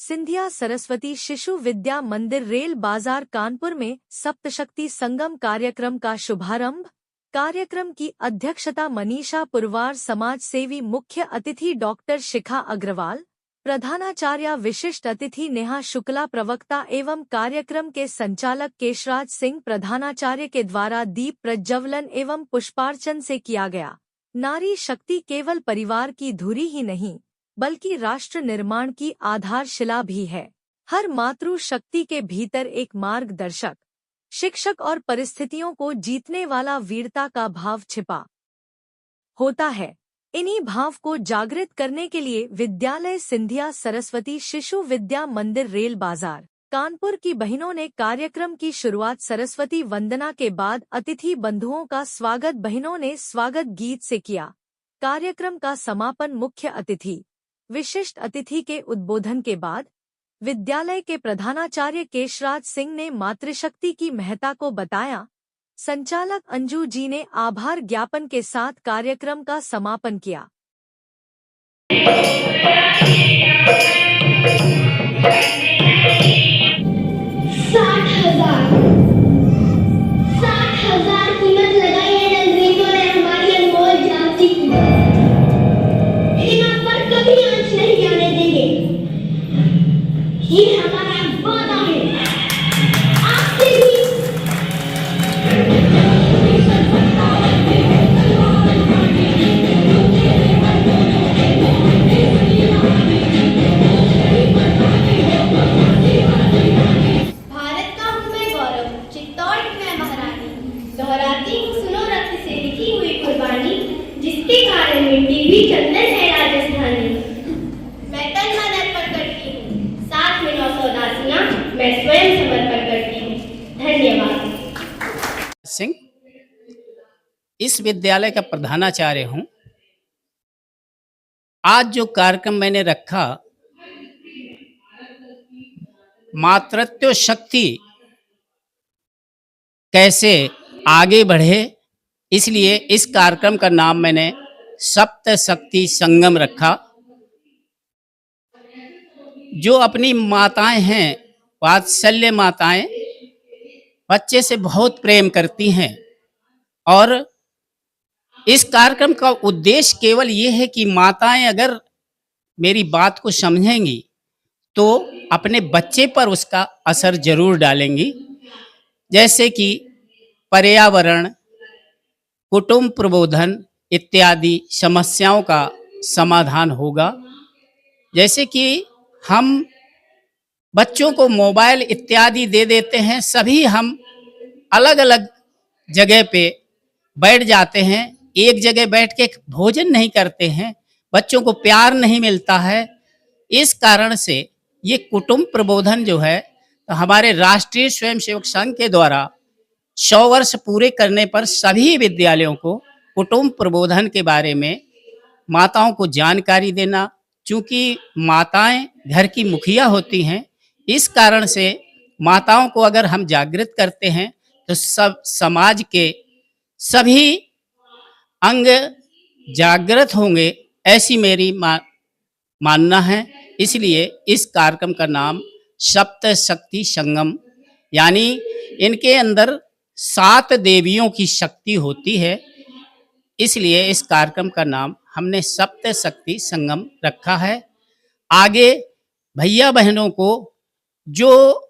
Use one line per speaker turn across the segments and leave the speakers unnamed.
सिंधिया सरस्वती शिशु विद्या मंदिर रेल बाजार कानपुर में सप्तशक्ति संगम कार्यक्रम का शुभारंभ। कार्यक्रम की अध्यक्षता मनीषा पुरवार, समाज सेवी मुख्य अतिथि डॉक्टर शिखा अग्रवाल, प्रधानाचार्य विशिष्ट अतिथि नेहा शुक्ला, प्रवक्ता एवं कार्यक्रम के संचालक केशराज सिंह प्रधानाचार्य के द्वारा दीप प्रज्वलन एवं पुष्पार्चन से किया गया। नारी शक्ति केवल परिवार की धुरी ही नहीं बल्कि राष्ट्र निर्माण की आधारशिला भी है। हर मातृ शक्ति के भीतर एक मार्गदर्शक, शिक्षक और परिस्थितियों को जीतने वाला वीरता का भाव छिपा होता है। इन्हीं भाव को जागृत करने के लिए विद्यालय सिंधिया सरस्वती शिशु विद्या मंदिर रेल बाजार कानपुर की बहनों ने कार्यक्रम की शुरुआत सरस्वती वंदना के बाद अतिथि बंधुओं का स्वागत बहनों ने स्वागत गीत से किया। कार्यक्रम का समापन मुख्य अतिथि विशिष्ट अतिथि के उद्बोधन के बाद विद्यालय के प्रधानाचार्य केशराज सिंह ने मातृशक्ति की महत्ता को बताया। संचालक अंजू जी ने आभार ज्ञापन के साथ कार्यक्रम का समापन किया।
60,000 कीमत लगाई है अंग्रेजों ने हमारी अनमोल जाति की, लेकिन आप पर कभी आंच नहीं आने देंगे। ये हमारा वादा है आपसे भी। भारत का हूँ मैं गौरव, चित्तौड़ की मैं महारानी, दोहराती हूँ सुनो रक्त से लिखी हुई कुर्बानी, जिसके कारण मिट्टी भी चंदन है राजस्थानी। मैं तन मन अर्पण करती हूँ, साथ में 900 दासियाँ मैं स्वयं समर्पण करती हूँ। धन्यवाद।
सिंह इस विद्यालय का प्रधानाचार्य हूँ। आज जो कार्यक्रम मैंने रखा, मातृत्व शक्ति कैसे आगे बढ़े, इसलिए इस कार्यक्रम का नाम मैंने सप्तशक्ति संगम रखा। जो अपनी माताएं हैं, वात्सल्य माताएं, बच्चे से बहुत प्रेम करती हैं और इस कार्यक्रम का उद्देश्य केवल ये है कि माताएं अगर मेरी बात को समझेंगी तो अपने बच्चे पर उसका असर जरूर डालेंगी। जैसे कि पर्यावरण, कुटुंब प्रबोधन इत्यादि समस्याओं का समाधान होगा। जैसे कि हम बच्चों को मोबाइल इत्यादि दे देते हैं, सभी हम अलग अलग जगह पे बैठ जाते हैं, एक जगह बैठ के भोजन नहीं करते हैं, बच्चों को प्यार नहीं मिलता है। इस कारण से ये कुटुंब प्रबोधन जो है, तो हमारे राष्ट्रीय स्वयंसेवक संघ के द्वारा 100 वर्ष पूरे करने पर सभी विद्यालयों को कुटुंब प्रबोधन के बारे में माताओं को जानकारी देना, चूँकि माताएं घर की मुखिया होती हैं, इस कारण से माताओं को अगर हम जागृत करते हैं तो सब समाज के सभी अंग जागृत होंगे, ऐसी मेरी मानना है। इसलिए इस कार्यक्रम का नाम सप्तशक्ति संगम, यानी इनके अंदर 7 देवियों की शक्ति होती है, इसलिए इस कार्यक्रम का नाम हमने सप्तशक्ति संगम रखा है। आगे भैया बहनों को जो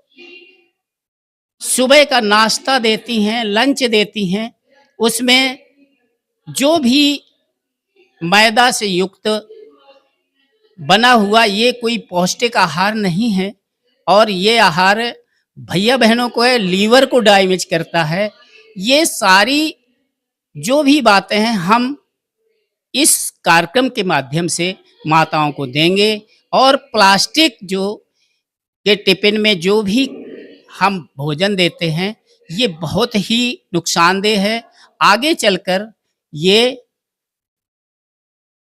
सुबह का नाश्ता देती हैं, लंच देती हैं, उसमें जो भी मैदा से युक्त बना हुआ ये कोई पौष्टिक आहार नहीं है और ये आहार भैया बहनों को लीवर को डैमेज करता है। ये सारी जो भी बातें हैं हम इस कार्यक्रम के माध्यम से माताओं को देंगे। और प्लास्टिक जो के टिफिन में जो भी हम भोजन देते हैं, ये बहुत ही नुकसानदेह है। आगे चलकर ये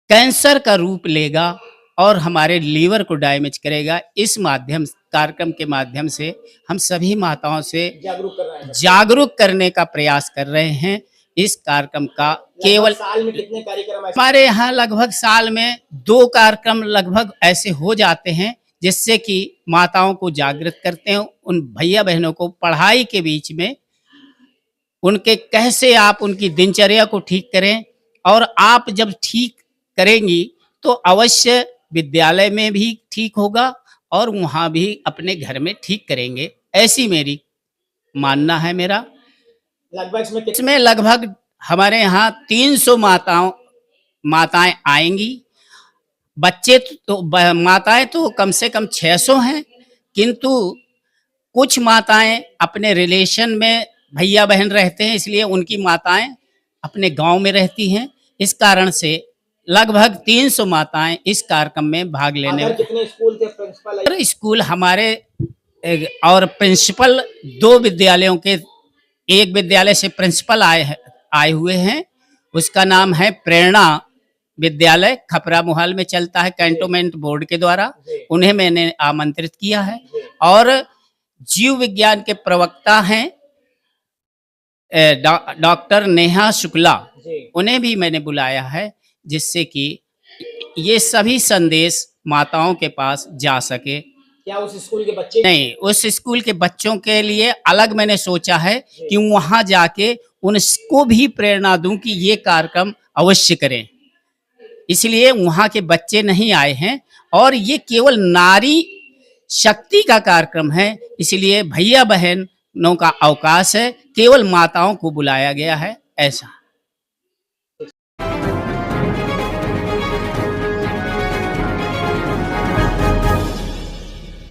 कैंसर का रूप लेगा और हमारे लीवर को डैमेज करेगा। इस कार्यक्रम के माध्यम से हम सभी माताओं से जागरूक करने का प्रयास कर रहे हैं। इस कार्यक्रम का केवल
साल में कितने कार्यक्रम
हमारे यहाँ लगभग साल में 2 कार्यक्रम लगभग ऐसे हो जाते हैं, जिससे कि माताओं को जागृत करते हैं, उन भैया बहनों को पढ़ाई के बीच में उनके कैसे आप उनकी दिनचर्या को ठीक करें, और आप जब ठीक करेंगी तो अवश्य विद्यालय में भी ठीक होगा और वहाँ भी अपने घर में ठीक करेंगे, ऐसी मेरी मानना है मेरा।
लगभग
इसमें लगभग हमारे यहाँ 300 माताएं आएंगी। बच्चे माताएं तो कम से कम 600 हैं, किंतु कुछ माताएं अपने रिलेशन में भैया बहन रहते हैं, इसलिए उनकी माताएं अपने गांव में रहती हैं। इस कारण से लगभग 300 माताएं इस कार्यक्रम में भाग लेने में।
कितने स्कूल के प्रिंसिपल
स्कूल हमारे और प्रिंसिपल 2 विद्यालयों के, एक विद्यालय से प्रिंसिपल आए हुए हैं, उसका नाम है प्रेरणा विद्यालय, खपरा मोहाल में चलता है कैंटोनमेंट बोर्ड के द्वारा, उन्हें मैंने आमंत्रित किया है। और जीव विज्ञान के प्रवक्ता हैं डॉक्टर नेहा शुक्ला, उन्हें भी मैंने बुलाया है, जिससे कि ये सभी संदेश माताओं के पास जा सके।
क्या उस स्कूल के बच्चे
नहीं, उस स्कूल के बच्चों के लिए अलग मैंने सोचा है कि वहां जाके उनको भी प्रेरणा दूं कि ये कार्यक्रम अवश्य करें, इसलिए वहां के बच्चे नहीं आए हैं। और ये केवल नारी शक्ति का कार्यक्रम है, इसलिए भैया बहनों का अवकाश है, केवल माताओं को बुलाया गया है, ऐसा।